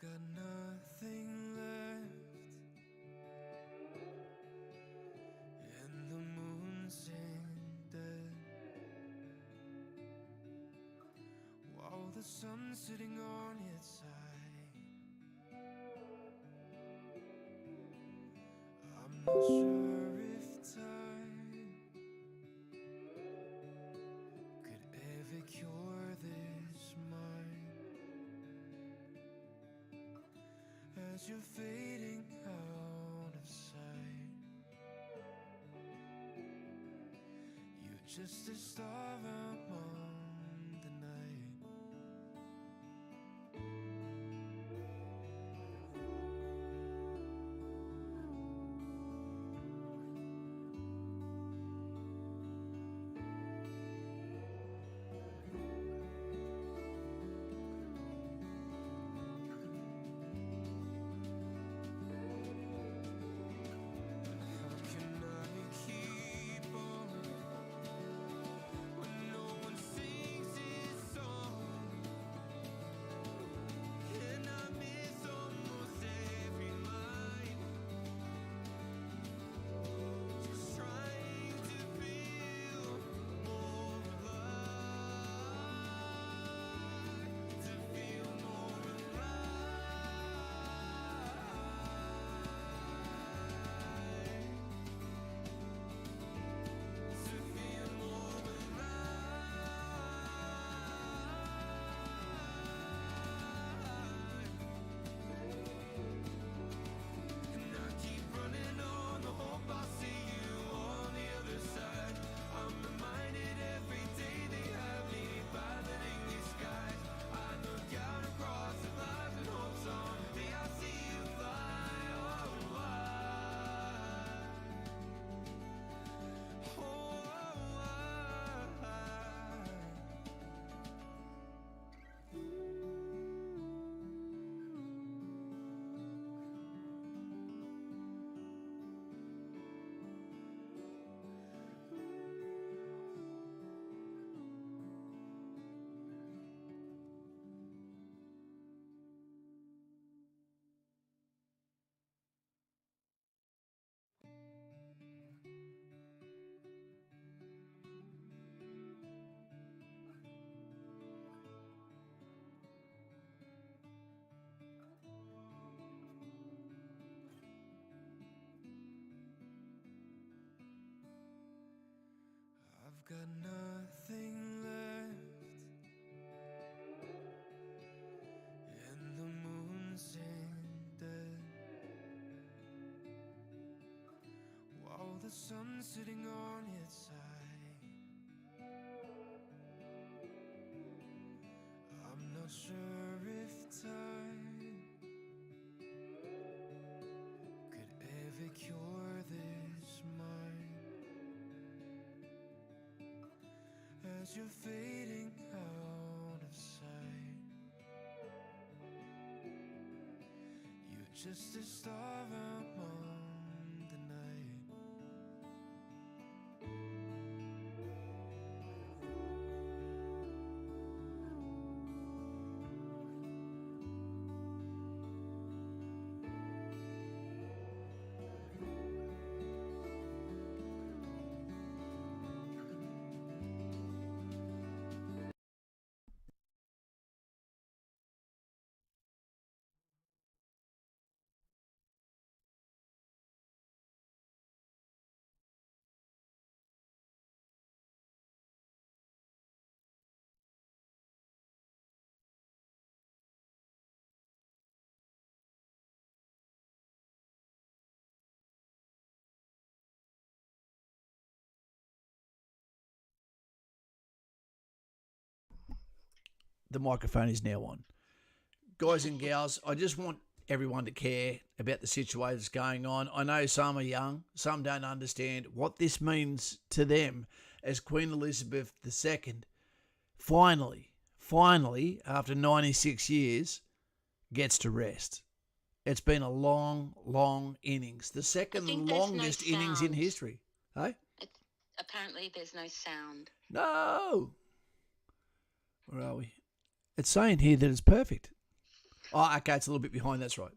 got nothing left, and the moon's dead, while the sun's sitting on its side. I'm not sure if time could ever cure this mind, as you're fading out of sight. You're just a star among the night. How can I keep on when no one sings his song? And I miss almost every line, just trying to feel more alive, to feel more alive, to feel more alive. And I keep running on the hope I'll see you on the other side. I'm reminded every day they have me piloting these skies. I look out across the lives and hopes on me, I see you fly. Oh, I've got nothing left, and the moon's dead, while the sun's sitting on its side. I'm not sure if time could ever cure this mind, as you're fading out of sight. You're just a star among the night. The microphone is now on. Guys and gals, I just want everyone to care about the situation that's going on. I know some are young, some don't understand what this means to them as Queen Elizabeth II finally, after 96 years, gets to rest. It's been a long, long innings. The second longest innings in history. Hey? Apparently there's no sound. No. Where are we? It's saying here that it's perfect. Oh, okay, it's a little bit behind. That's right.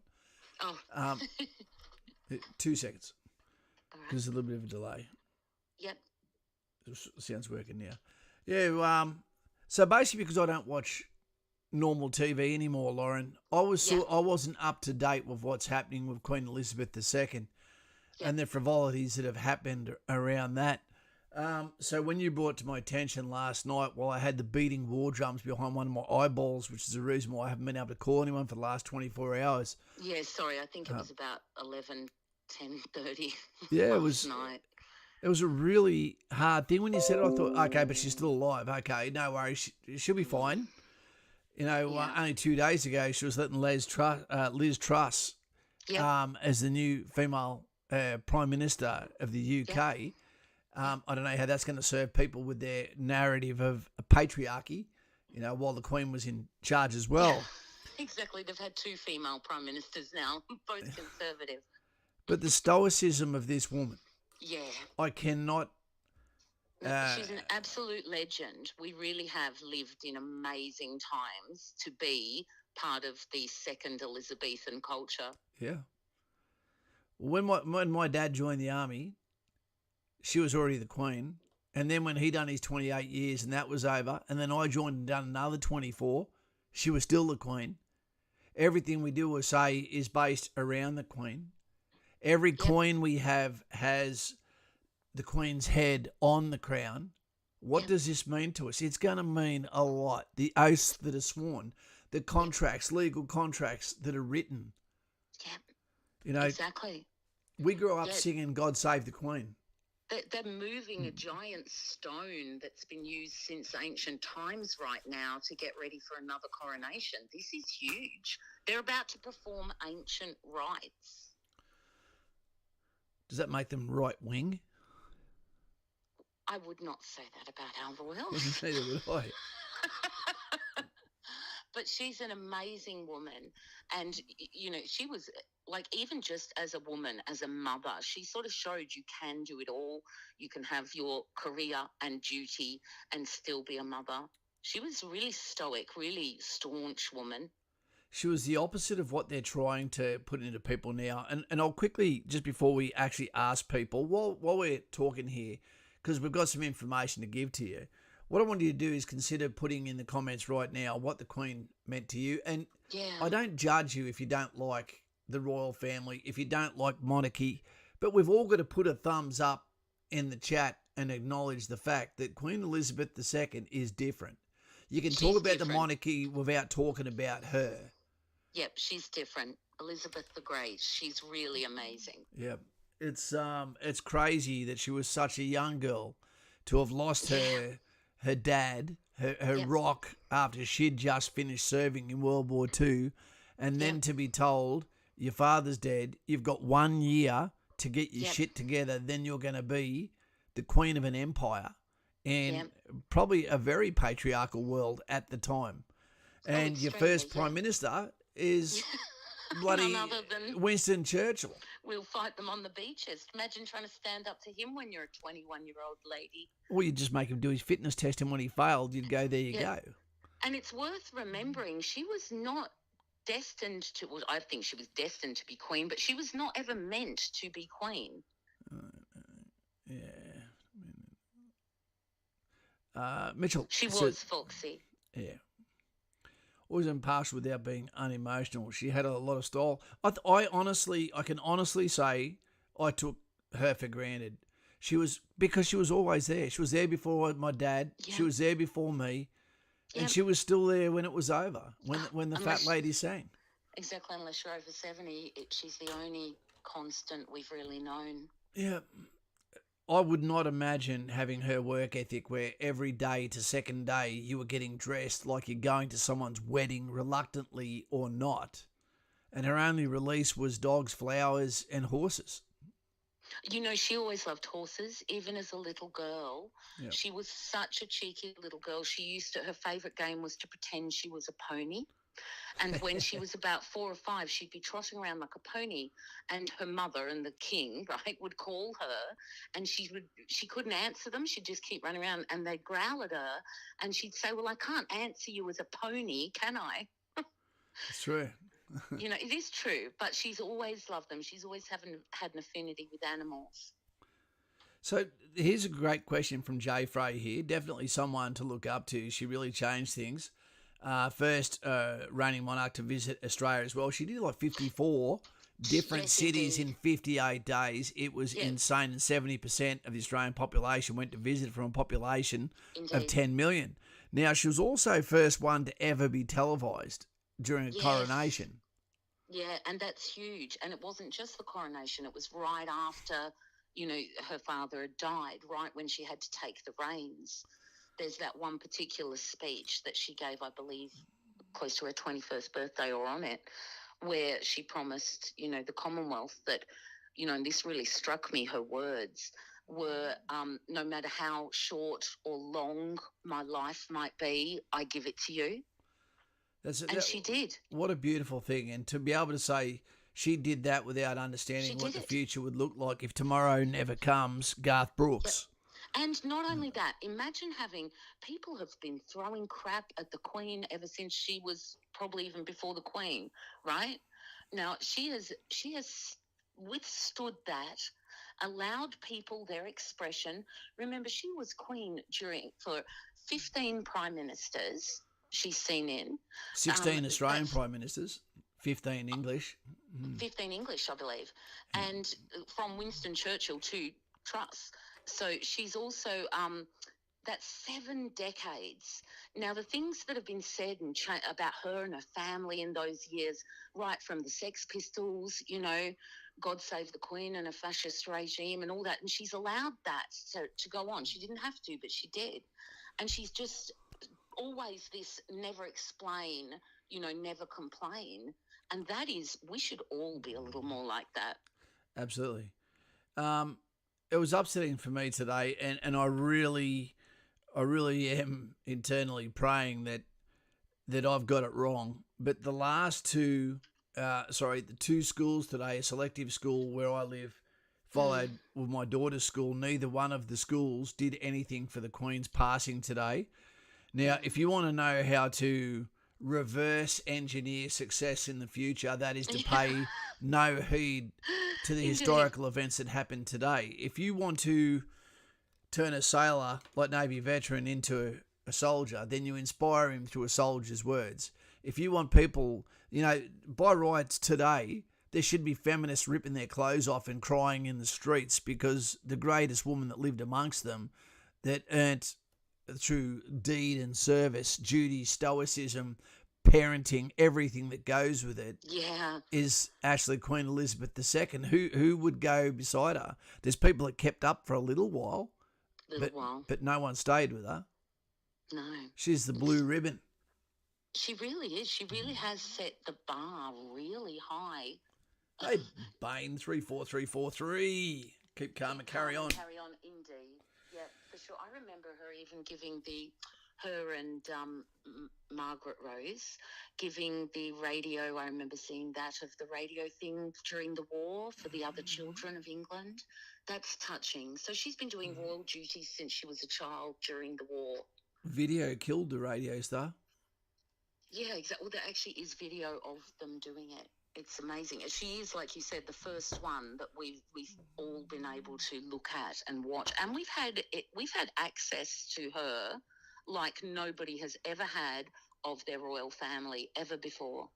Oh, Um, 2 seconds. all right. There's a little bit of a delay. Yep. Sounds working now. Yeah. So basically, because I don't watch normal TV anymore, Lauren, Yeah. I wasn't up to date with what's happening with Queen Elizabeth II Yeah. and the frivolities that have happened around that. So when you brought to my attention last night, while I had the beating war drums behind one of my eyeballs, which is the reason why I haven't been able to call anyone for the last 24 hours. Yeah, sorry, I think it was about 10:30 Yeah, last night. it was a really hard thing when you said it. I thought, okay, but she's still alive. Okay, no worries, she'll be fine. You know, Yeah. only 2 days ago she was letting Liz Truss, Yep. as the new female Prime Minister of the UK. I don't know how that's going to serve people with their narrative of a patriarchy, you know, while the Queen was in charge as well. Exactly. They've had 2 female prime ministers now, both conservative. But the stoicism of this woman, Yeah. I cannot. She's an absolute legend. We really have lived in amazing times to be part of the second Elizabethan culture. Yeah. When my dad joined the army, she was already the Queen. And then when he done his 28 years and that was over, and then I joined and done another 24, she was still the Queen. Everything we do or say is based around the Queen. Every coin we have has the Queen's head on the crown. What does this mean to us? It's going to mean a lot. The oaths that are sworn, the contracts, legal contracts that are written. Yep. You know, Exactly. we grew up singing God Save the Queen. They're moving a giant stone that's been used since ancient times right now to get ready for another coronation. This is huge. They're about to perform ancient rites. Does that make them right wing? I would not say that about our royals. Neither would I. But she's an amazing woman. And, you know, she was like, even just as a woman, as a mother, she sort of showed you can do it all. You can have your career and duty and still be a mother. She was really stoic, really staunch woman. She was the opposite of what they're trying to put into people now. And I'll quickly, just before we actually ask people, while we're talking here, because we've got some information to give to you, what I want you to do is consider putting in the comments right now what the Queen meant to you. And I don't judge you if you don't like the royal family, if you don't like monarchy, but we've all got to put a thumbs up in the chat and acknowledge the fact that Queen Elizabeth II is different. You can talk about the monarchy without talking about her. Yep, she's different. Elizabeth the Great, she's really amazing. Yep. It's crazy that she was such a young girl to have lost her dad, her rock, after she'd just finished serving in World War II, and then to be told your father's dead, you've got 1 year to get your shit together, then you're going to be the queen of an empire in probably a very patriarchal world at the time. And your first prime minister is bloody Winston Churchill. We'll fight them on the beaches. Imagine trying to stand up to him when you're a 21-year-old lady. Or you'd just make him do his fitness test, and when he failed, you'd go, there you go. And it's worth remembering she was not destined to, well, I think she was destined to be queen, but she was not ever meant to be queen. Mitchell. She was Foxy. Yeah. Always impartial without being unemotional. She had a lot of style. I can honestly say I took her for granted. Because she was always there. She was there before my dad. Yeah. She was there before me. And she was still there when it was over, when the fat lady sang. Exactly, unless you're over 70, she's the only constant we've really known. Yeah. I would not imagine having her work ethic where every day to second day you were getting dressed like you're going to someone's wedding, reluctantly or not. And her only release was dogs, flowers, and horses. You know, she always loved horses, even as a little girl. Yep. She was such a cheeky little girl. Her favourite game was to pretend she was a pony. And when she was about 4 or 5, she'd be trotting around like a pony, and her mother and the king, right, would call her, and she couldn't answer them. She'd just keep running around, and they'd growl at her, and she'd say, well, I can't answer you as a pony, can I? It's true. It is true, but she's always loved them. She's always had an affinity with animals. So here's a great question from Jay Frey here. Definitely someone to look up to. She really changed things. First reigning monarch to visit Australia as well. She did like 54 different cities indeed. in 58 days. It was insane. And 70% of the Australian population went to visit from a population of 10 million. Now, she was also first one to ever be televised during a coronation. Yeah, and that's huge. And it wasn't just the coronation. It was right after, her father had died, right when she had to take the reins. There's that one particular speech that she gave, I believe, close to her 21st birthday or on it, where she promised, the Commonwealth that, and this really struck me, her words were, no matter how short or long my life might be, I give it to you. She did. What a beautiful thing. And to be able to say she did that without understanding what the future would look like if tomorrow never comes, Garth Brooks. Yep. And not only that, imagine people have been throwing crap at the Queen ever since she was probably even before the Queen, right? Now, she has withstood that, allowed people their expression. Remember, she was Queen for 15 prime ministers. She's seen in 16 Australian prime ministers, 15 English. 15 English, I believe, and from Winston Churchill to Truss. So she's also that's 7 decades. Now, the things that have been said about her and her family in those years, right from the Sex Pistols, God Save the Queen and a fascist regime and all that, and she's allowed that to go on. She didn't have to, but she did. And she's just always this never explain, never complain. And that is, we should all be a little more like that. Absolutely. It was upsetting for me today, and I really am internally praying that I've got it wrong. But the last the two schools today, a selective school where I live, followed with my daughter's school, neither one of the schools did anything for the Queen's passing today. Now, if you want to know how to reverse engineer success in the future, that is to pay no heed to the historical events that happened today. If you want to turn a sailor, like Navy veteran, into a soldier, then you inspire him through a soldier's words. If you want people, by rights today, there should be feminists ripping their clothes off and crying in the streets because the greatest woman that lived amongst them, that earned through deed and service, duty, stoicism, parenting, everything that goes with it, is actually Queen Elizabeth II. Who would go beside her? There's people that kept up for a little while, but no one stayed with her. No. She's the blue ribbon. She really is. She really has set the bar really high. Hey, Bain, 34343. Keep calm and carry on. Carry on, indeed. Yeah, for sure. I remember her even giving her and Margaret Rose giving the radio. I remember seeing that of the radio thing during the war for the other children of England. That's touching. So she's been doing royal duties since she was a child during the war. Video killed the radio star. Yeah, exactly. Well, there actually is video of them doing it. It's amazing. She is, like you said, the first one that we've all been able to look at and watch, and we've had access to her like nobody has ever had of their royal family ever before.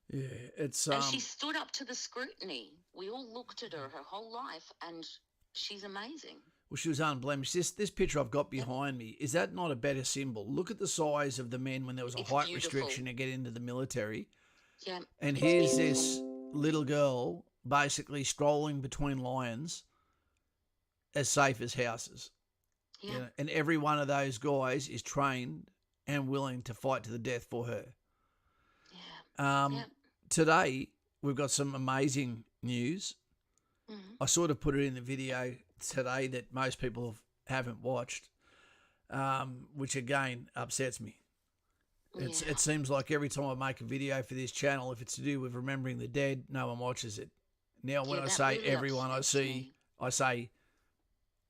Yeah, it's and she stood up to the scrutiny. We all looked at her whole life, and she's amazing. Well, she was unblemished. This picture I've got behind me, is that not a better symbol? Look at the size of the men when there was a height restriction to get into the military. Yeah. And here's this little girl basically strolling between lions as safe as houses. Yeah. And every one of those guys is trained and willing to fight to the death for her. Yeah. Today, we've got some amazing news. Mm-hmm. I sort of put it in the video today that most people haven't watched, which again upsets me. It seems like every time I make a video for this channel, if it's to do with remembering the dead, no one watches it. Now, when I say really everyone, I say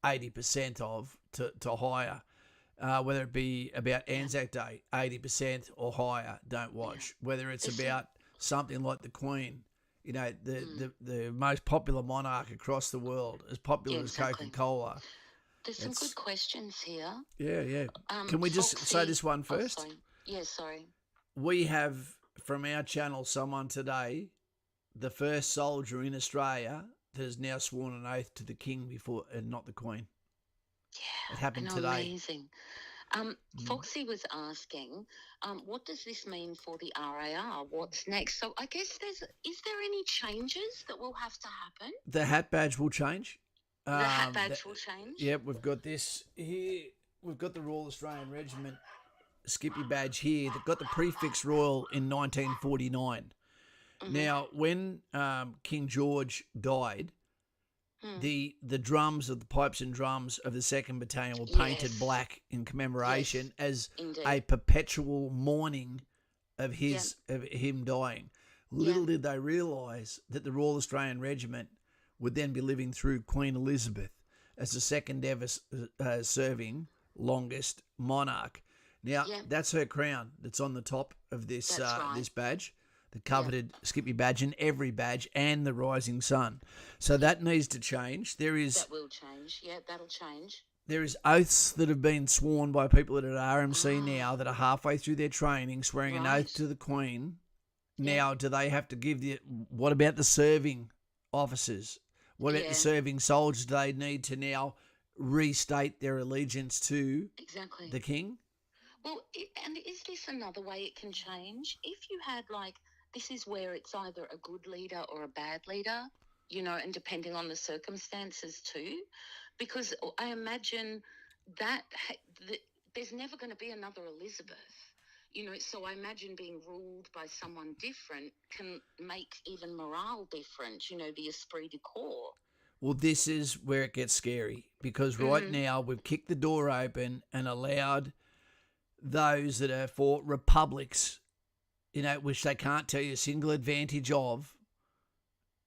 80% of to higher. whether it be about Anzac Day, 80% or higher, don't watch. Whether it's about something like the Queen, you know, the most popular monarch across the world, as popular as Coca-Cola. There's some good questions here. Yeah. Can we just say this one first? Sorry. Yeah, sorry. We have from our channel someone today, the first soldier in Australia that has now sworn an oath to the King before, and not the Queen. Yeah, it happened today. Amazing. Foxy was asking, what does this mean for the RAR? What's next? So I guess is there any changes that will have to happen? The hat badge will change. The hat badge will change? Yep, we've got this here. We've got the Royal Australian Regiment Skippy badge here that got the prefix Royal in 1949. Now, when King George died, the drums of the pipes and drums of the 2nd Battalion were painted black in commemoration as a perpetual mourning of him dying. Little did they realise that the Royal Australian Regiment would then be living through Queen Elizabeth as the second ever serving longest monarch. Now, that's her crown that's on the top of this this badge, the coveted Skippy badge, and every badge, and the rising sun. So that needs to change. That will change. Yeah, that'll change. There is oaths that have been sworn by people that are at RMC now that are halfway through their training, swearing an oath to the Queen. Now, do they have to give what about the serving officers? What about the serving soldiers? Do they need to now restate their allegiance to the King? Well, and is this another way it can change? If you had this is where it's either a good leader or a bad leader, and depending on the circumstances too, because I imagine that there's never going to be another Elizabeth, so I imagine being ruled by someone different can make even morale different, the esprit de corps. Well, this is where it gets scary because right now we've kicked the door open and allowed those that are for republics, which they can't tell you a single advantage of.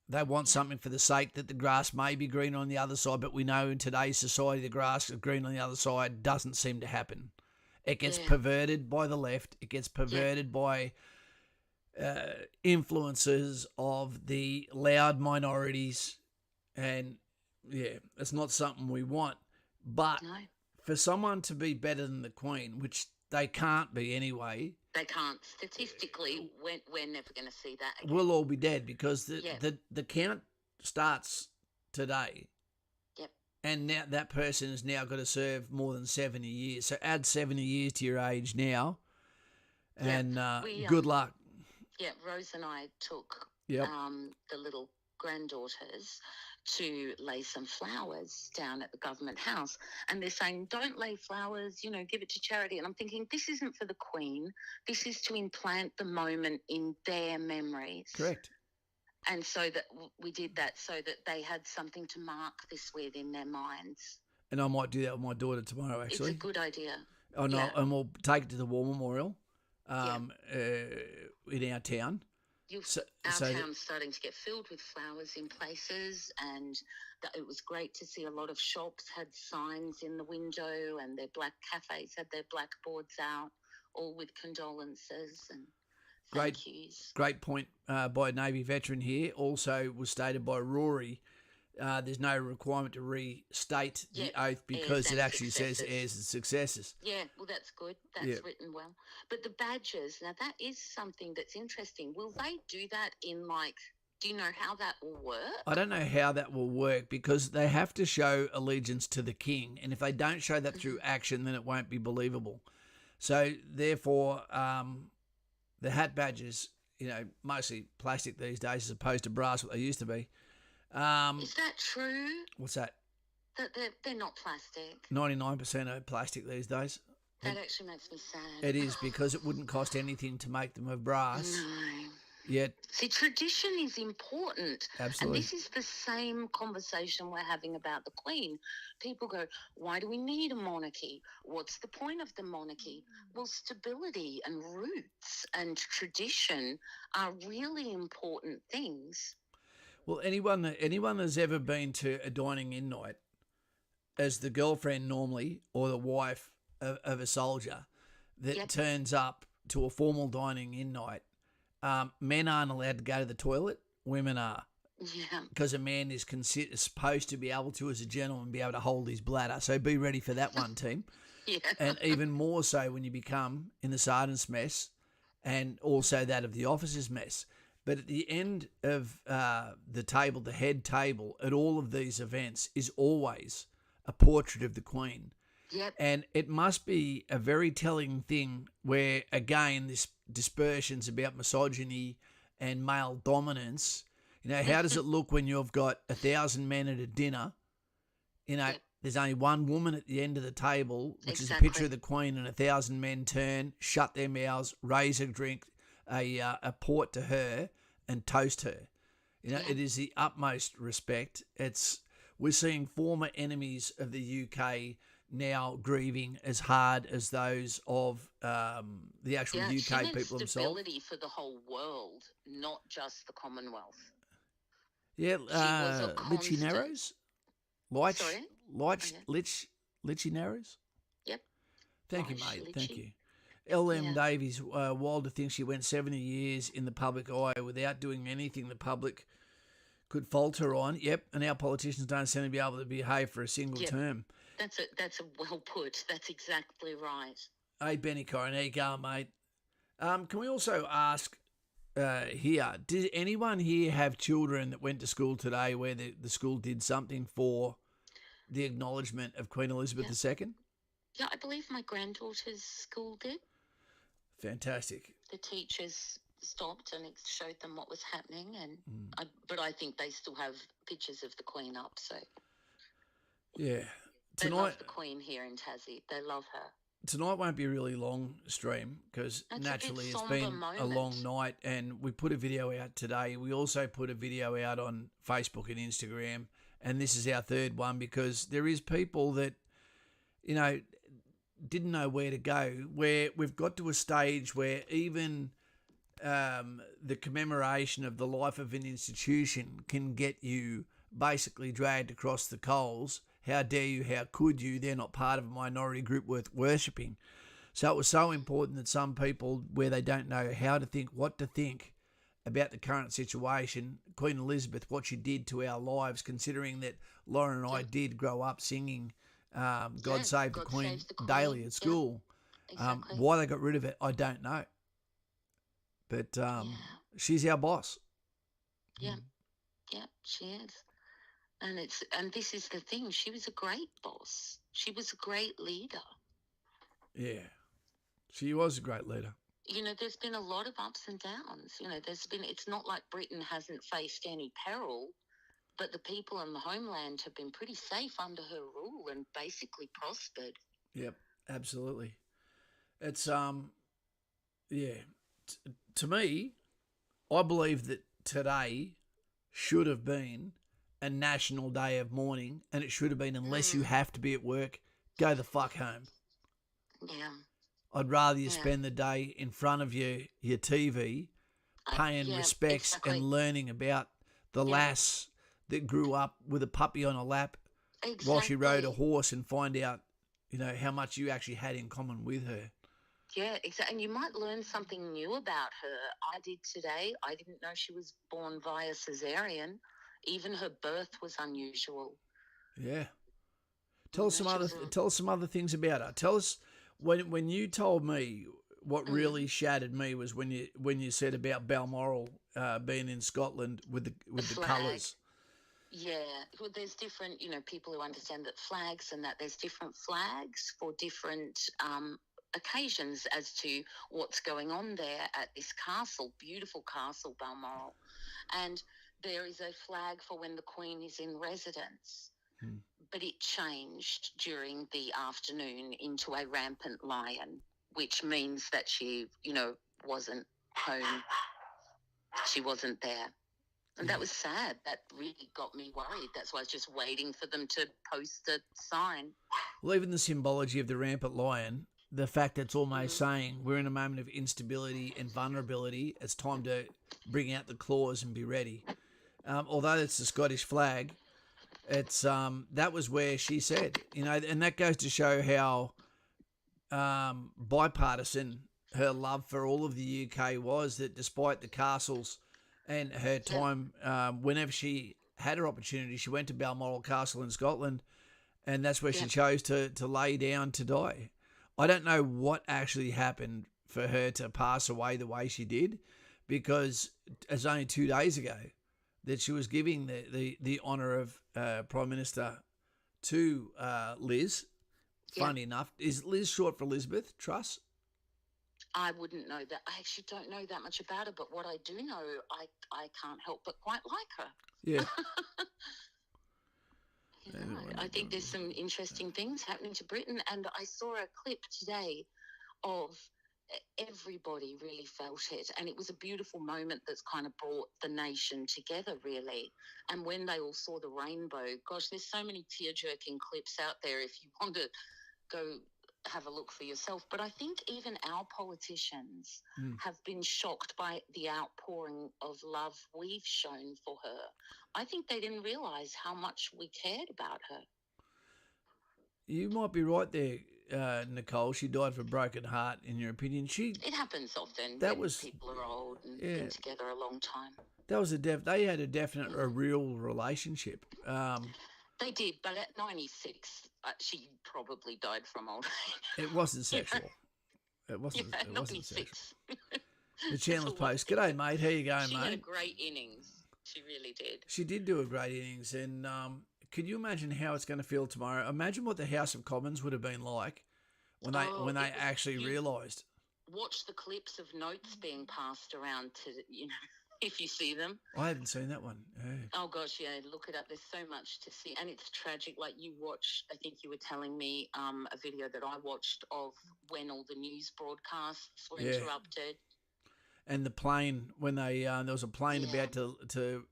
They want something for the sake that the grass may be green on the other side, but we know in today's society the grass is green on the other side doesn't seem to happen. It gets perverted by the left. It gets perverted by influences of the loud minorities. And, it's not something we want. But for someone to be better than the Queen, which they can't be anyway. They can't. Statistically, we're never going to see that again. We'll all be dead because the count starts today. Yep. And now that person has now got to serve more than 70 years. So add 70 years to your age now. And good luck. Yeah, Rose and I took the little granddaughters to lay some flowers down at the government house, and they're saying, don't lay flowers, give it to charity. And I'm thinking, this isn't for the Queen, this is to implant the moment in their memories. Correct. And so that we did that so that they had something to mark this with in their minds. And I might do that with my daughter tomorrow, actually. It's a good idea. Oh, no, and we'll take it to the War Memorial in our town. Our town's starting to get filled with flowers in places, and it was great to see a lot of shops had signs in the window, and their black cafes had their blackboards out, all with condolences and thank yous. Great point by a Navy veteran here. Also was stated by Rory, there's no requirement to restate the oath because it actually says heirs and successors. Yeah, well, that's good. That's written well. But the badges, now that is something that's interesting. Will they do that in do you know how that will work? I don't know how that will work because they have to show allegiance to the King. And if they don't show that through action, then it won't be believable. So therefore, the hat badges, mostly plastic these days as opposed to brass, what they used to be. Is that true? What's that? That they're not plastic. 99% are plastic these days. That actually makes me sad. It is because it wouldn't cost anything to make them of brass. No. Yet. See, tradition is important. Absolutely. And this is the same conversation we're having about the Queen. People go, why do we need a monarchy? What's the point of the monarchy? Well, stability and roots and tradition are really important things. Well, anyone that's ever been to a dining-in night as the girlfriend normally or the wife of a soldier that Yep. turns up to a formal dining in night. Men aren't allowed to go to the toilet. Women are. Yeah. Because a man is supposed to be able to, as a gentleman, be able to hold his bladder. So be ready for that one, team. Yeah. And even more so when you become in the sergeant's mess and also that of the officer's mess. But at the end of the table, the head table, at all of these events is always a portrait of the Queen. Yep. And it must be a very telling thing where, again, this dispersion's about misogyny and male dominance. You know, how does it look when you've got 1,000 men at a dinner? You know, Yep. there's only one woman at the end of the table, which is a Exactly. picture of the Queen, and 1,000 men turn, shut their mouths, raise a drink, a port to her, and toast her. You know, Yeah. it is the utmost respect. We're seeing former enemies of the UK now grieving as hard as those of the actual Yeah, she UK meant people themselves. stability for the whole world, not just the Commonwealth. Yeah, was a Litchy constant. Narrows? Sorry? Litchy Narrows? Yep. Thank you, Lish, mate. Thank Litchy. you. L.M. Yeah. Davies, Wilder thinks she went 70 years in the public eye without doing anything the public could fault her on. Yep, and our politicians don't seem to be able to behave for a single Yep. term. That's a well put. That's exactly right. Hey, Benny Corrin, how you going, mate? Can we also ask here, did anyone here have children that went to school today where the school did something for the acknowledgement of Queen Elizabeth II? Yeah, I believe my granddaughter's school did. Fantastic. The teachers stopped and showed them what was happening, and but I think they still have pictures of the Queen up. So Yeah. they love the Queen here in Tassie. They love her. Tonight won't be a really long stream because It's naturally a bit it's somber been a long moment. night, and we put a video out today. We also put a video out on Facebook and Instagram, and this is our third one because there is people that, you know, didn't know where to go, where we've got to a stage where even the commemoration of the life of an institution can get you basically dragged across the coals. How dare you? How could you? They're not part of a minority group worth worshipping. So it was so important that some people, where they don't know how to think, what to think about the current situation, Queen Elizabeth, what she did to our lives, considering that Lauren and I did grow up singing God Save the Queen daily at school. Exactly. Why they got rid of it, I don't know. But she's our boss. Yeah, she is. And this is the thing. She was a great boss. She was a great leader. Yeah, she was a great leader. You know, there's been a lot of ups and downs. You know, it's not like Britain hasn't faced any peril, but the people in the homeland have been pretty safe under her rule and basically prospered. Yep, absolutely. It's to me, I believe that today should have been a national day of mourning, and it should have been, unless you have to be at work, go the fuck home. Yeah. I'd rather you spend the day in front of your TV, paying respects and learning about the lass that grew up with a puppy on her lap while she rode a horse, and find out, you know, how much you actually had in common with her. Yeah, exactly. And you might learn something new about her. I did today. I didn't know she was born via cesarean. Even her birth was unusual. Yeah. Tell us some other things about her. Tell us when you told me, what really shattered me was when you said about Balmoral being in Scotland with the colours. Yeah, well, there's different, you know, people who understand that flags and that there's different flags for different occasions as to what's going on there at this castle, beautiful castle, Balmoral. And there is a flag for when the Queen is in residence, but it changed during the afternoon into a rampant lion, which means that she, you know, wasn't home. She wasn't there. And that was sad. That really got me worried. That's why I was just waiting for them to post a sign. Well, even the symbology of the rampant lion, the fact that it's almost saying we're in a moment of instability and vulnerability, it's time to bring out the claws and be ready. Although it's the Scottish flag, it's that was where she said, you know, and that goes to show how bipartisan her love for all of the UK was, that despite the castles and her time, whenever she had her opportunity, she went to Balmoral Castle in Scotland, and that's where she chose to lay down to die. I don't know what actually happened for her to pass away the way she did, because it's only 2 days ago that she was giving the honour of Prime Minister to Liz. Funny enough, is Liz short for Elizabeth Truss? I wouldn't know that. I actually don't know that much about her, but what I do know, I can't help but quite like her. Yeah. I think there's some interesting things happening to Britain, and I saw a clip today of everybody really felt it, and it was a beautiful moment that's kind of brought the nation together, really. And when they all saw the rainbow, gosh, there's so many tear-jerking clips out there if you want to go have a look for yourself. But I think even our politicians have been shocked by the outpouring of love we've shown for her. I think they didn't realise how much we cared about her. You might be right there, Nicole. She died of a broken heart, in your opinion. It happens often when people are old and been together a long time. That was they had a real relationship. They did, but at 96, she probably died from old age. It wasn't sexual. It wasn't sexual. The Chandler's Post. G'day, mate. How you going, mate? She had a great innings. She really did. She did do a great innings, and could you imagine how it's going to feel tomorrow? Imagine what the House of Commons would have been like when they actually realised. Watch the clips of notes being passed around to, if you see them. I haven't seen that one. Oh, gosh, yeah, look it up. There's so much to see. And it's tragic. Like you watched, I think you were telling me a video that I watched of when all the news broadcasts were interrupted. And the plane, when there was a plane about to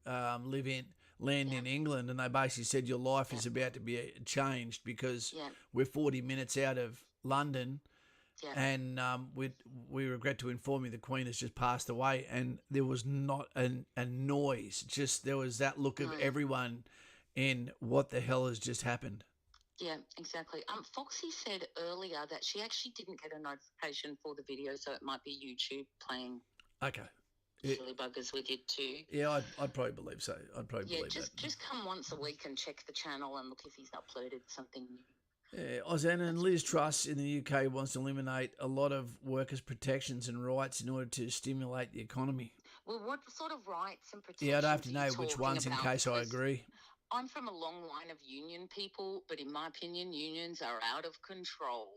land in England, and they basically said your life is about to be changed because we're 40 minutes out of London. Yeah. And we regret to inform you the Queen has just passed away, and there was not a noise. Just there was that look of everyone in what the hell has just happened. Yeah, exactly. Foxy said earlier that she actually didn't get a notification for the video, so it might be YouTube playing. Okay. Silly buggers with it too. Yeah, I'd probably believe so. I'd probably believe that. Just come once a week and check the channel and look if he's uploaded something new. Yeah, Ozanna and Liz Truss in the UK wants to eliminate a lot of workers' protections and rights in order to stimulate the economy. Well, what sort of rights and protections? Yeah, I'd have to know which ones in case I agree. I'm from a long line of union people, but in my opinion, unions are out of control.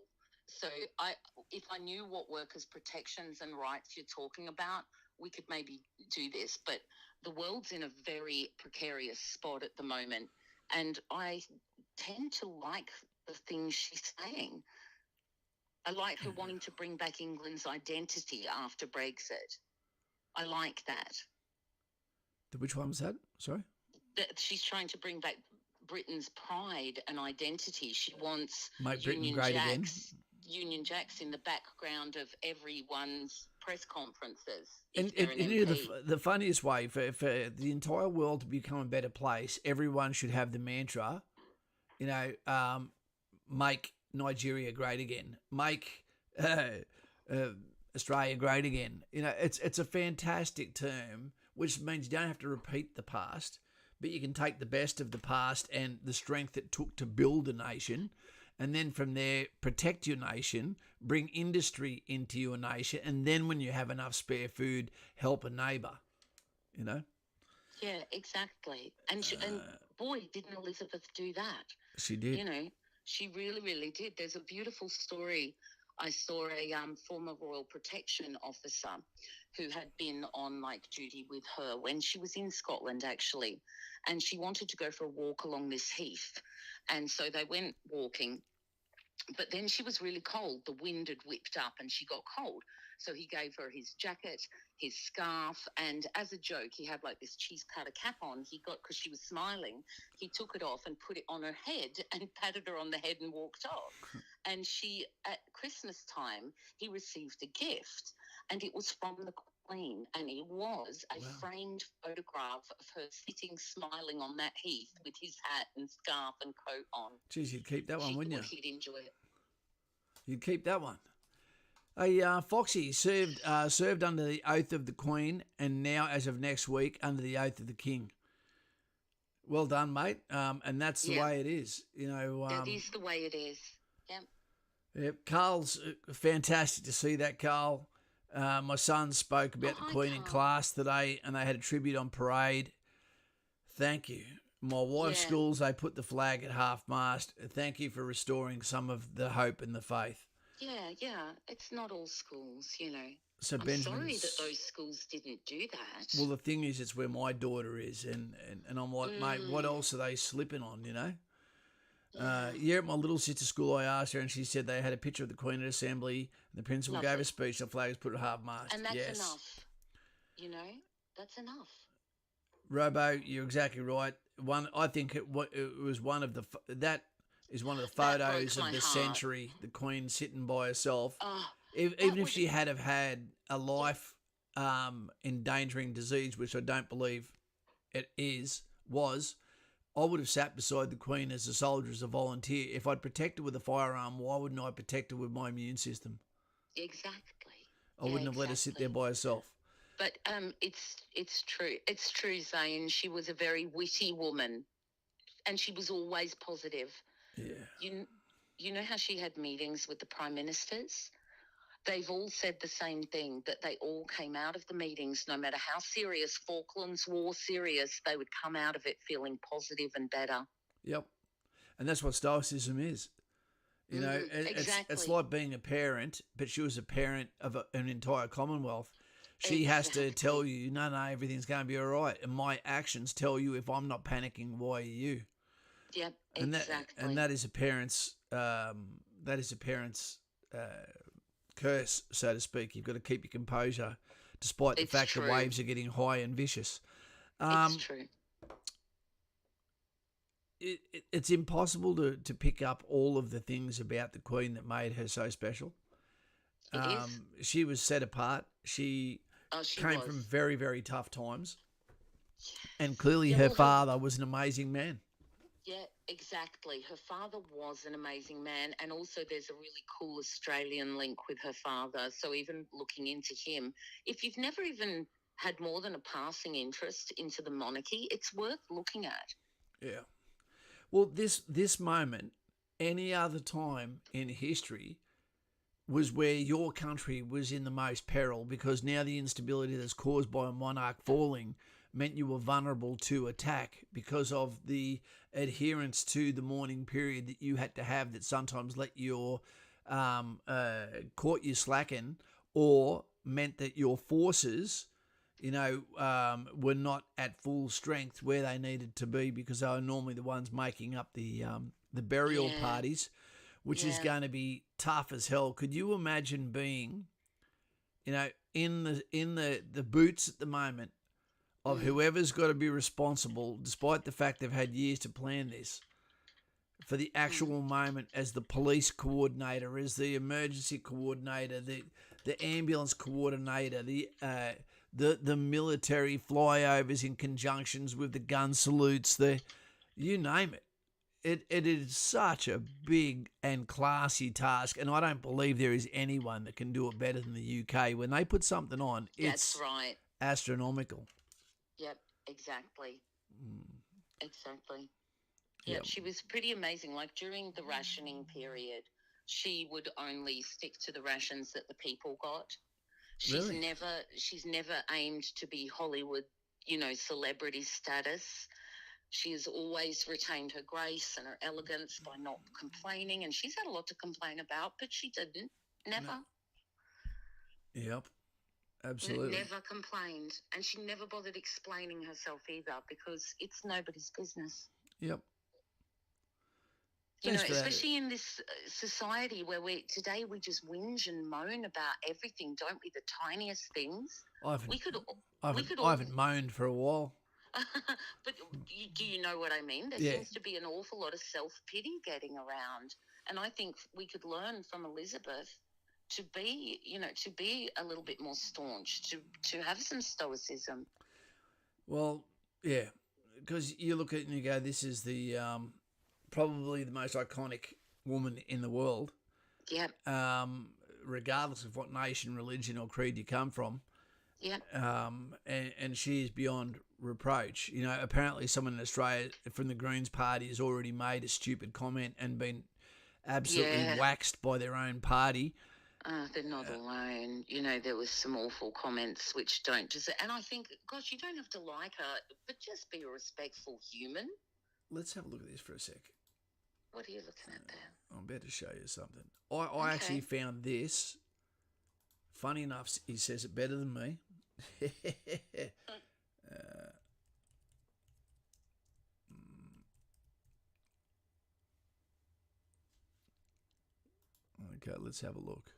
So if I knew what workers' protections and rights you're talking about, we could maybe do this. But the world's in a very precarious spot at the moment, and I tend to like the things she's saying. I like her wanting to bring back England's identity after Brexit. I like that. Which one was that? Sorry? That she's trying to bring back Britain's pride and identity. She wants Make Britain great again. Union Jacks in the background of everyone's press conferences. And the funniest way for the entire world to become a better place, everyone should have the mantra, make Nigeria great again, make Australia great again. It's a fantastic term, which means you don't have to repeat the past, but you can take the best of the past and the strength it took to build a nation, and then from there protect your nation, bring industry into your nation, and then when you have enough spare food, help a neighbour. Yeah, exactly. And boy, didn't Elizabeth do that? She did. She really, really did. There's a beautiful story. I saw a former Royal Protection officer who had been on duty with her when she was in Scotland, actually, and she wanted to go for a walk along this heath, and so they went walking. But then she was really cold. The wind had whipped up and she got cold. So he gave her his jacket, his scarf, and as a joke, he had this cheese cutter cap on. Because she was smiling, he took it off and put it on her head and patted her on the head and walked off. And she, at Christmas time, he received a gift, and it was from the Queen, and it was a framed photograph of her sitting smiling on that heath with his hat and scarf and coat on. Geez, you'd keep that one, wouldn't you? He'd enjoy it. You'd keep that one. Hey, Foxy served under the oath of the Queen, and now, as of next week, under the oath of the King. Well done, mate. And that's the way it is. You know, that is the way it is. Yep. Yep. Carl's fantastic to see that, Carl. My son spoke about the Queen in class today, and they had a tribute on parade. Thank you. My wife's schools, they put the flag at half-mast. Thank you for restoring some of the hope and the faith. Yeah. It's not all schools, you know. So I'm sorry that those schools didn't do that. Well, the thing is, it's where my daughter is, and I'm like, mate, what else are they slipping on, you know? At my little sister's school, I asked her, and she said they had a picture of the Queen at Assembly, and the principal gave a speech, the flag was put at half-mast. And that's enough. You know, that's enough. Robo, you're exactly right. I think it was one of the photos of the century. The Queen sitting by herself. Even if she had have had a life endangering disease, which I don't believe it was, I would have sat beside the Queen as a soldier, as a volunteer. If I'd protect her with a firearm, why wouldn't I protect her with my immune system? Exactly. I wouldn't have let her sit there by herself. But it's true. It's true, Zane. She was a very witty woman, and she was always positive. Yeah. You know how she had meetings with the prime ministers? They've all said the same thing, that they all came out of the meetings, no matter how serious, Falklands War serious, they would come out of it feeling positive and better. Yep. And that's what stoicism is. You know, it's like being a parent, but she was a parent of an entire Commonwealth. She has to tell you, no, everything's going to be all right. And my actions tell you, if I'm not panicking, why are you? Yep, and that is a parent's curse, so to speak. You've got to keep your composure, despite the fact the waves are getting high and vicious. It's true. It's impossible to pick up all of the things about the Queen that made her so special. She was set apart. She came from very, very tough times. And clearly her father was an amazing man. Yeah, exactly. Her father was an amazing man, and also there's a really cool Australian link with her father. So even looking into him, if you've never even had more than a passing interest into the monarchy, it's worth looking at. Yeah. Well, this moment, any other time in history, was where your country was in the most peril, because now the instability that's caused by a monarch falling meant you were vulnerable to attack because of the adherence to the mourning period that you had to have, that sometimes let your caught you slacking, or meant that your forces, were not at full strength where they needed to be, because they were normally the ones making up the burial parties, which is going to be tough as hell. Could you imagine being, in the boots at the moment of whoever's got to be responsible, despite the fact they've had years to plan this, for the actual moment, as the police coordinator, as the emergency coordinator, the ambulance coordinator, the military flyovers in conjunctions with the gun salutes, you name it. It is such a big and classy task, and I don't believe there is anyone that can do it better than the UK. When they put something on, it's astronomical. Yep, exactly. Exactly. Yeah, she was pretty amazing. Like during the rationing period, she would only stick to the rations that the people got. She's never aimed to be Hollywood, celebrity status. She has always retained her grace and her elegance by not complaining, and she's had a lot to complain about, but she didn't. Never. No. Yep. Absolutely. Never complained, and she never bothered explaining herself either, because it's nobody's business. Yep. Especially in this society where today we just whinge and moan about everything, don't we? The tiniest things. I haven't moaned for a while. But do you know what I mean? There seems to be an awful lot of self-pity getting around, and I think we could learn from Elizabeth to be a little bit more staunch, to have some stoicism. Well, yeah, because you look at it and you go, this is the probably the most iconic woman in the world. Yep. Regardless of what nation, religion, or creed you come from. Yep. And she is beyond reproach. You know, apparently someone in Australia from the Greens Party has already made a stupid comment and been absolutely waxed by their own party. They're not alone. You know, there was some awful comments which don't deserve. And I think, gosh, you don't have to like her, but just be a respectful human. Let's have a look at this for a sec. What are you looking at there? I'm about to show you something. I actually found this. Funny enough, he says it better than me. Okay, let's have a look.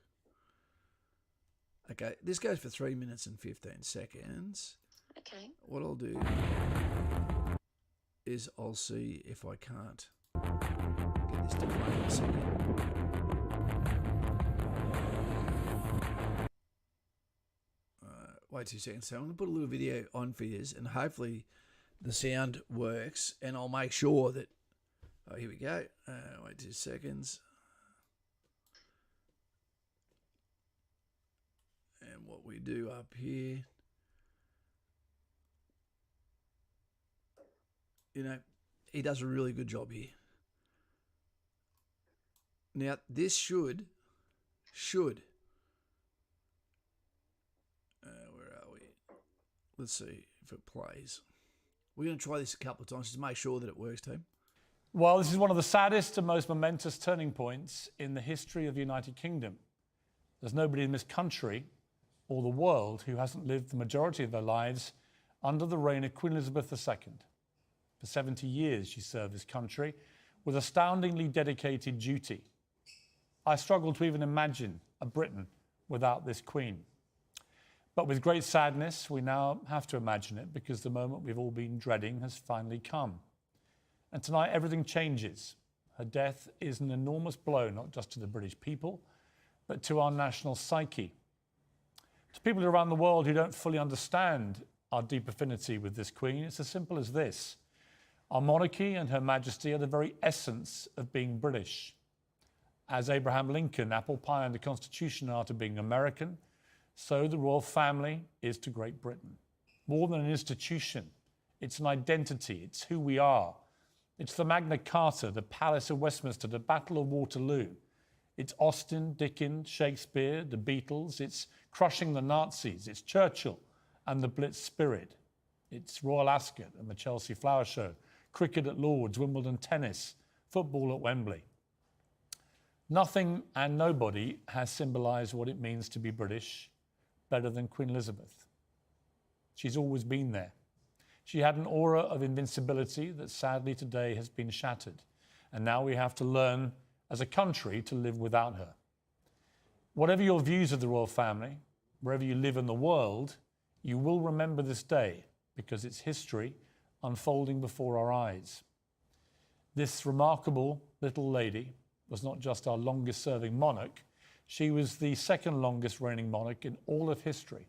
Okay, this goes for 3 minutes and 15 seconds. Okay. What I'll do is I'll see if I can't get this to play in a second. Wait 2 seconds. So I'm going to put a little video on for you, and hopefully the sound works, and I'll make sure that... Oh, here we go. Wait 2 seconds. And what we do up here... You know, he does a really good job here. Now, this should... where are we? Let's see if it plays. We're going to try this a couple of times just to make sure that it works, team. Well, this is one of the saddest and most momentous turning points in the history of the United Kingdom. There's nobody in this country or the world who hasn't lived the majority of their lives under the reign of Queen Elizabeth II. For 70 years, she served this country with astoundingly dedicated duty. I struggle to even imagine a Britain without this Queen. But with great sadness, we now have to imagine it because the moment we've all been dreading has finally come. And tonight, everything changes. Her death is an enormous blow, not just to the British people, but to our national psyche. To people around the world who don't fully understand our deep affinity with this Queen, it's as simple as this. Our monarchy and Her Majesty are the very essence of being British. As Abraham Lincoln, apple pie and the Constitution are to being American, so the royal family is to Great Britain. More than an institution, it's an identity, it's who we are. It's the Magna Carta, the Palace of Westminster, the Battle of Waterloo. It's Austen, Dickens, Shakespeare, the Beatles. It's crushing the Nazis. It's Churchill and the Blitz spirit. It's Royal Ascot and the Chelsea Flower Show, cricket at Lord's, Wimbledon tennis, football at Wembley. Nothing and nobody has symbolised what it means to be British better than Queen Elizabeth. She's always been there. She had an aura of invincibility that sadly today has been shattered. And now we have to learn as a country to live without her. Whatever your views of the royal family, wherever you live in the world, you will remember this day because it's history unfolding before our eyes. This remarkable little lady was not just our longest serving monarch, she was the second longest reigning monarch in all of history.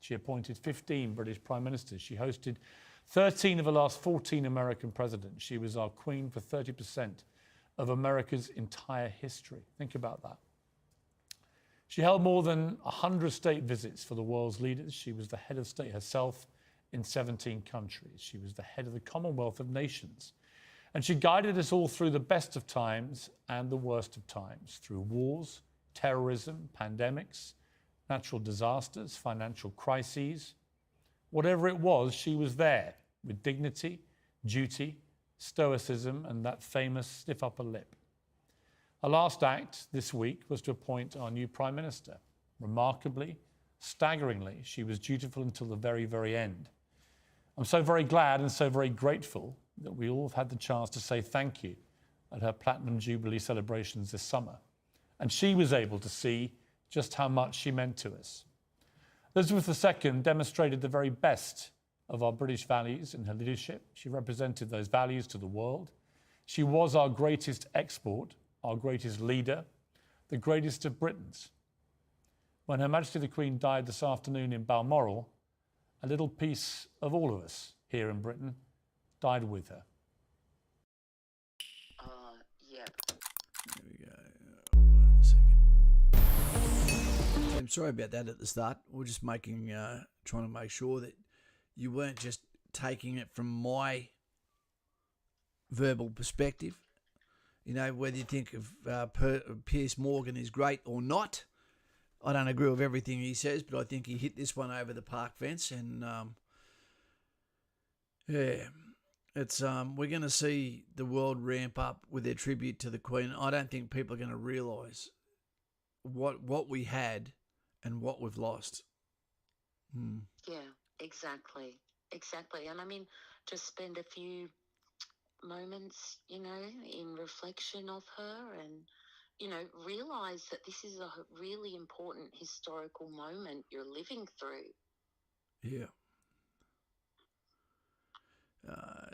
She appointed 15 British prime ministers. She hosted 13 of the last 14 American presidents. She was our queen for 30% of America's entire history. Think about that. She held more than 100 state visits for the world's leaders. She was the head of state herself in 17 countries. She was the head of the Commonwealth of Nations. And she guided us all through the best of times and the worst of times, through wars, terrorism, pandemics, natural disasters, financial crises. Whatever it was, she was there with dignity, duty, stoicism, and that famous stiff upper lip. Her last act this week was to appoint our new Prime Minister. Remarkably, staggeringly, she was dutiful until the very, very end. I'm so very glad and so very grateful that we all have had the chance to say thank you at her Platinum Jubilee celebrations this summer. And she was able to see just how much she meant to us. Elizabeth II demonstrated the very best of our British values in her leadership. She represented those values to the world. She was our greatest export, our greatest leader, the greatest of Britons. When Her Majesty the Queen died this afternoon in Balmoral, a little piece of all of us here in Britain died with her. Yep. There we go. Wait a second. Sam, sorry about that at the start. We're just trying to make sure that you weren't just taking it from my verbal perspective. You know, whether you think of Piers Morgan is great or not. I don't agree with everything he says, but I think he hit this one over the park fence. And, it's we're going to see the world ramp up with their tribute to the Queen. I don't think people are going to realise what we had and what we've lost. Yeah, exactly. And I mean, just spend a few moments, you know, in reflection of her and, you know, realise that this is a really important historical moment you're living through. Yeah.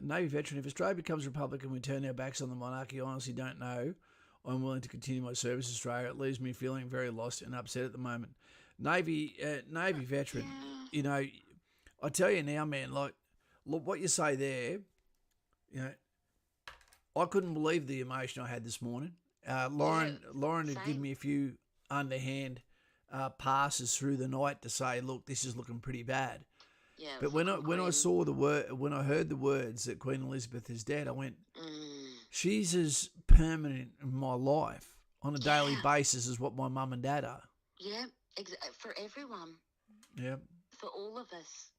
Navy veteran, if Australia becomes a republic and we turn our backs on the monarchy, I honestly don't know I'm willing to continue my service in Australia. It leaves me feeling very lost and upset at the moment. Navy veteran, you know, I tell you now, man, like, look what you say there, you know, I couldn't believe the emotion I had this morning. Lauren had given me a few underhand passes through the night to say, look, this is looking pretty bad. Yeah, but when I heard the words that Queen Elizabeth is dead, I went, she's as permanent in my life on a daily basis as what my mum and dad are. Yeah, for everyone. Yeah. For all of us.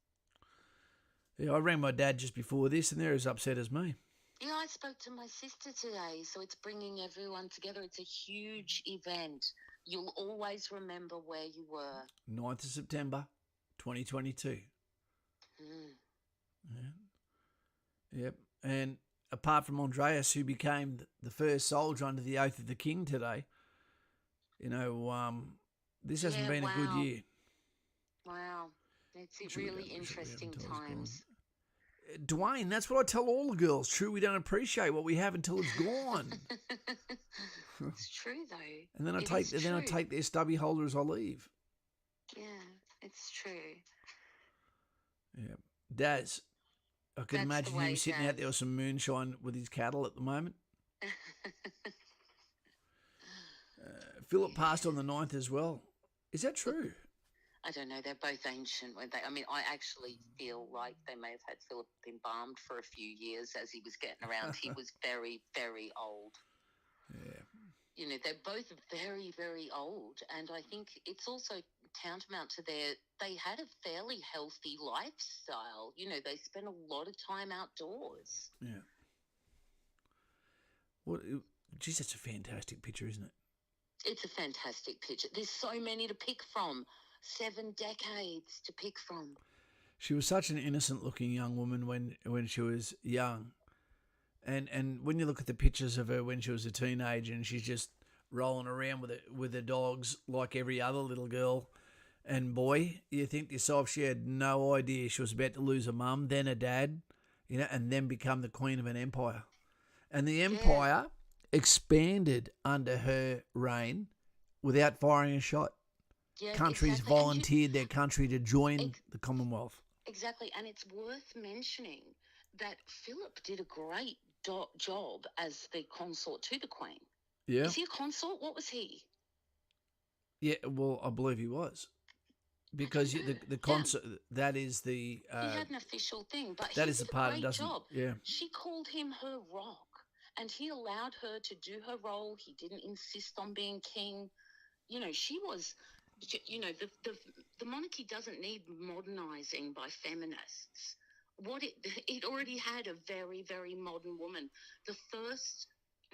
Yeah, I rang my dad just before this, and they're as upset as me. Yeah, I spoke to my sister today, so it's bringing everyone together. It's a huge event. You'll always remember where you were. 9th of September, 2022. Yeah. Yep. And apart from Andreas, who became the first soldier under the oath of the King today, you know, this hasn't been a good year. Wow. It's really interesting times. Dwayne, that's what I tell all the girls. True, we don't appreciate what we have until it's gone. It's true, though. And then I take their stubby holder as I leave. Yeah, it's true. Yeah. Daz, I could imagine him sitting out there with some moonshine with his cattle at the moment. Philip passed on the 9th as well. Is that true? I don't know. They're both ancient, weren't they? I mean, I actually feel like they may have had Philip embalmed for a few years as he was getting around. He was very, very old. Yeah. You know, they're both very, very old. And I think it's also tantamount to they had a fairly healthy lifestyle. You know, they spent a lot of time outdoors. Yeah. Geez, that's a fantastic picture, isn't it? It's a fantastic picture. There's so many to pick from. 7 decades to pick from. She was such an innocent-looking young woman when she was young. And when you look at the pictures of her when she was a teenager and she's just rolling around with her dogs like every other little girl and boy, you think to yourself she had no idea she was about to lose a mum, then a dad, you know, and then become the queen of an empire. And the empire expanded under her reign without firing a shot. Yeah, countries volunteered their country to join the Commonwealth. Exactly, and it's worth mentioning that Philip did a great job as the consort to the Queen. Yeah. Is he a consort? What was he? Yeah, well, I believe he was. Because the consort, that is the... he had an official thing, but that he is did the part a great that doesn't... job. Yeah. She called him her rock, and he allowed her to do her role. He didn't insist on being king. You know, she was... You know, the monarchy doesn't need modernising by feminists. It already had a very, very modern woman. The first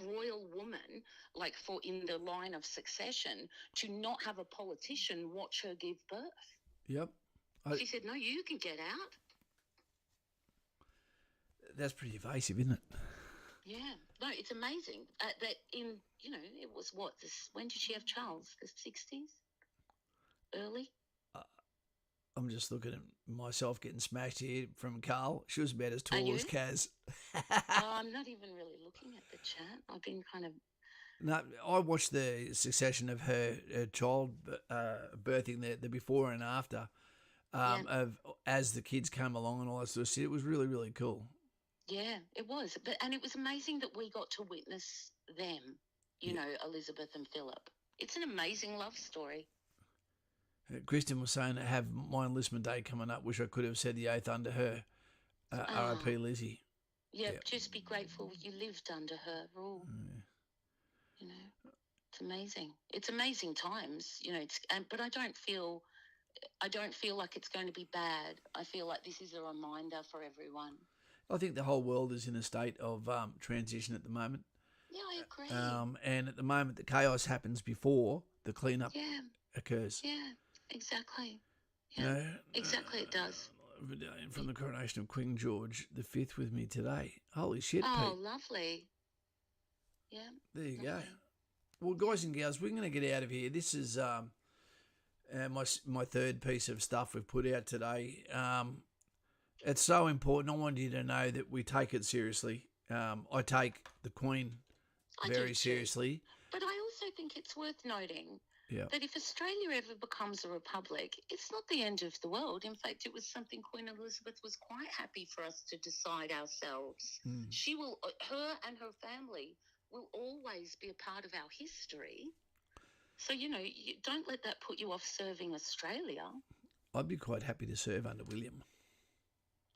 royal woman, like in the line of succession, to not have a politician watch her give birth. Yep. She said, "No, you can get out." That's pretty evasive, isn't it? Yeah. No, it's amazing that it was when did she have Charles? The 60s? Early? I'm just looking at myself getting smashed here from Carl. She was about as tall as Kaz. I'm not even really looking at the chat. I've been kind of... No, I watched the succession of her child birthing, the before and after of as the kids came along and all that sort of shit. It was really, really cool. Yeah, it was. And it was amazing that we got to witness them, you know, Elizabeth and Philip. It's an amazing love story. Kristen was saying, I have my enlistment day coming up. Wish I could have said the oath under her. R.I.P. Lizzie. Yeah, just be grateful you lived under her rule. You know, it's amazing. It's amazing times. You know, but I don't feel like it's going to be bad. I feel like this is a reminder for everyone. I think the whole world is in a state of transition at the moment. Yeah, I agree. And at the moment, the chaos happens before the cleanup occurs. Yeah, exactly. Yeah, exactly. It does. From the coronation of King George V with me today. Holy shit, Oh, Pete. lovely. Yeah. There you go. Well, guys and gals, we're going to get out of here. This is my third piece of stuff we've put out today. It's so important. I want you to know that we take it seriously. I take the Queen very seriously. But I also think it's worth noting that if Australia ever becomes a republic, it's not the end of the world. In fact, it was something Queen Elizabeth was quite happy for us to decide ourselves. She will, her and her family will always be a part of our history. So, you don't let that put you off serving Australia. I'd be quite happy to serve under William.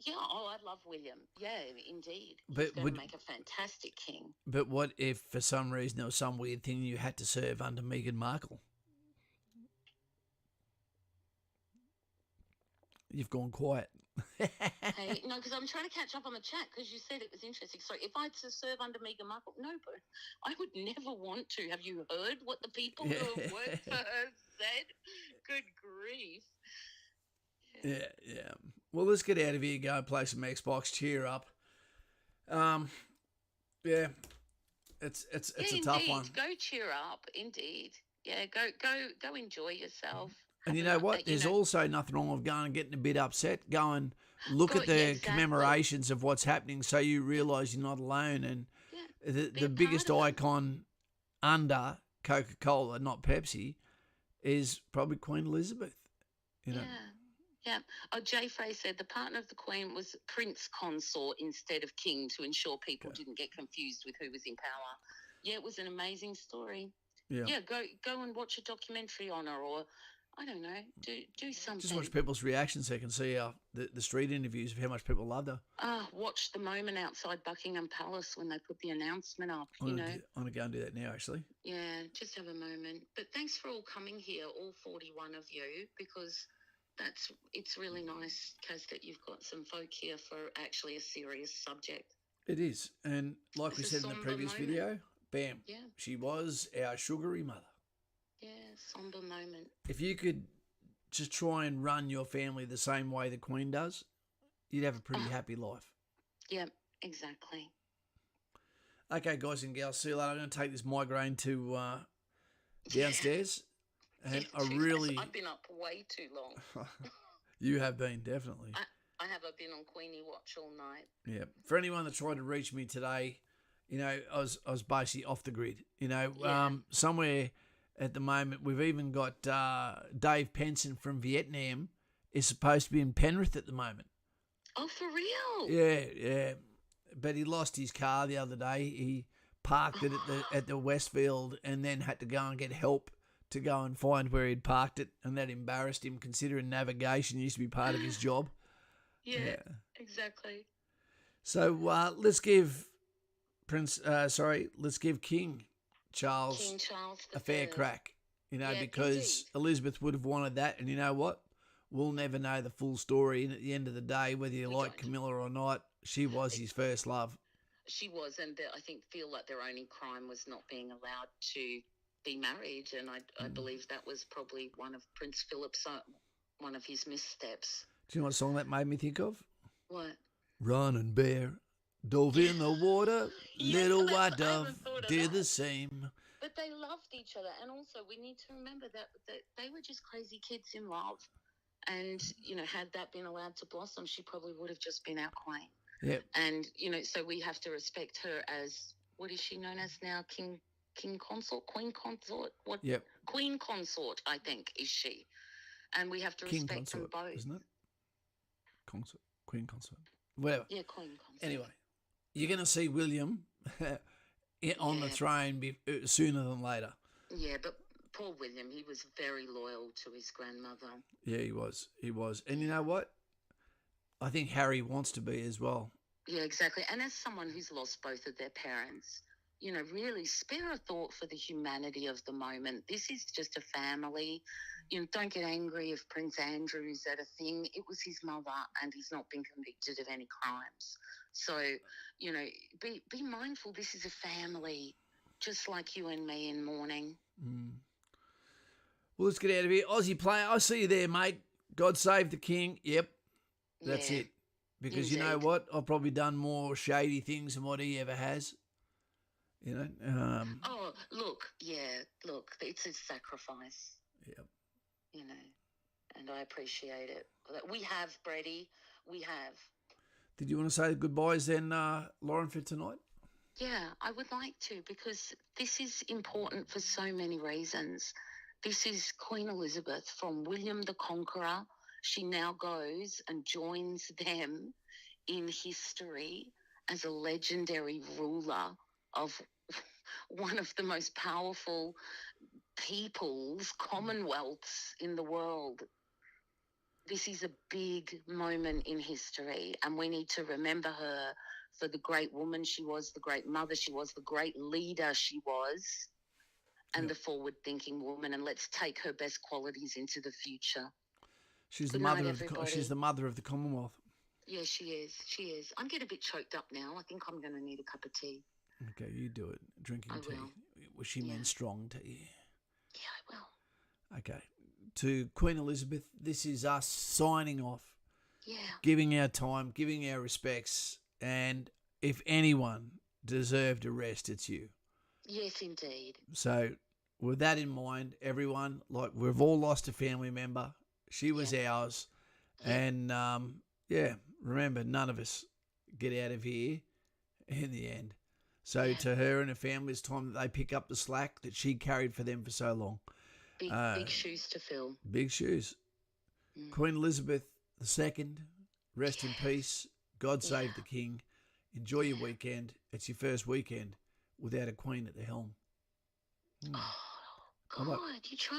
Yeah, I love William. Yeah, indeed. He's going to make a fantastic king. But what if, for some reason, there was some weird thing you had to serve under Meghan Markle? You've gone quiet. Hey, no, because I'm trying to catch up on the chat because you said it was interesting. So if I had to serve under Meghan Markle, no, but I would never want to. Have you heard what the people who have worked for her said? Good grief. Yeah. Well, let's get out of here, go play some Xbox, cheer up. It's a tough one. Go cheer up, indeed. Yeah, go enjoy yourself. And you know what? There's also nothing wrong with going and getting a bit upset. Go and look at the commemorations of what's happening so you realise you're not alone. And the biggest icon under Coca-Cola, not Pepsi, is probably Queen Elizabeth. You know? Yeah. Oh, Jay Frey said the partner of the Queen was Prince Consort instead of King to ensure people didn't get confused with who was in power. Yeah, it was an amazing story. Yeah, go and watch a documentary on her, or I don't know, do something. Just watch people's reactions so you can see the street interviews of how much people loved her. Watch the moment outside Buckingham Palace when they put the announcement up, I'm going to go and do that now, actually. Yeah, just have a moment. But thanks for all coming here, all 41 of you, because it's really nice, Kaz, that you've got some folk here for actually a serious subject. It is. And like we said in the previous video, bam, she was our sugary mother. Yeah, somber moment. If you could just try and run your family the same way the Queen does, you'd have a pretty happy life. Yeah, exactly. Okay, guys and gals, see you later. I'm going to take this migraine to downstairs. And I've been up way too long. You have been, definitely. I have been on Queenie Watch all night. Yeah. For anyone that tried to reach me today, I was basically off the grid. Somewhere at the moment, we've even got Dave Penson from Vietnam is supposed to be in Penrith at the moment. Oh, for real? Yeah. But he lost his car the other day. He parked it at the Westfield and then had to go and get help to go and find where he'd parked it, and that embarrassed him considering navigation used to be part of his job. Yeah, exactly. So let's give King Charles a fair crack, because indeed. Elizabeth would have wanted that, and you know what? We'll never know the full story, and at the end of the day, whether you like Camilla or not, she was his first love. She was, and I feel like their only crime was not being allowed to be married, and I believe that was probably one of Prince Philip's one of his missteps. Do you know what song that made me think of? What? Running bear, dove in the water, little white dove did the same. But they loved each other, and also we need to remember that they were just crazy kids in love, and had that been allowed to blossom, she probably would have just been our queen. Yeah. And so we have to respect her as, what is she known as now? King consort, queen consort, what? Yep. Queen consort, I think, is she, and we have to King respect consort, them both, isn't it? Consort, queen consort, whatever. Yeah, queen consort. Anyway, you're going to see William on the throne sooner than later. Yeah, but Poor William, he was very loyal to his grandmother. Yeah, he was. He was. And you know what? I think Harry wants to be as well. Yeah, exactly. And as someone who's lost both of their parents, really spare a thought for the humanity of the moment. This is just a family. Don't get angry if Prince Andrew's at a thing. It was his mother, and he's not been convicted of any crimes. So, be mindful. This is a family, just like you and me in mourning. Well, let's get out of here. Aussie player, I see you there, mate. God save the king. Yep, that's Yeah, it. Because you know indeed. what? I've probably done more shady things than what he ever has. Oh, look, it's a sacrifice, Yep. and I appreciate it. We have, Brady, we have. Did you want to say goodbyes then, Lauren, for tonight? Yeah, I would like to, because this is important for so many reasons. This is Queen Elizabeth from William the Conqueror. She now goes and joins them in history as a legendary ruler of one of the most powerful commonwealths in the world. This is a big moment in history, and we need to remember her for the great woman she was, the great mother she was, the great leader she was, and the forward-thinking woman. And let's take her best qualities into the future. She's Good the night, mother everybody. she's the mother of the Commonwealth. Yeah, she is. She is. I'm getting a bit choked up now. I think I'm going to need a cup of tea. Okay, you do it. Drinking I tea. will. Well, she means strong tea. Yeah, I will. Okay. To Queen Elizabeth, this is us signing off, Yeah. giving our time, giving our respects, and if anyone deserved a rest, it's you. Yes, indeed. So, with that in mind, everyone, like we've all lost a family member. She was ours, and remember, none of us get out of here in the end. So, to her and her family, it's time that they pick up the slack that she carried for them for so long. Big shoes to fill. Big shoes. Queen Elizabeth II, rest in peace. God save the king. Enjoy your weekend. It's your first weekend without a queen at the helm. Oh, God, you try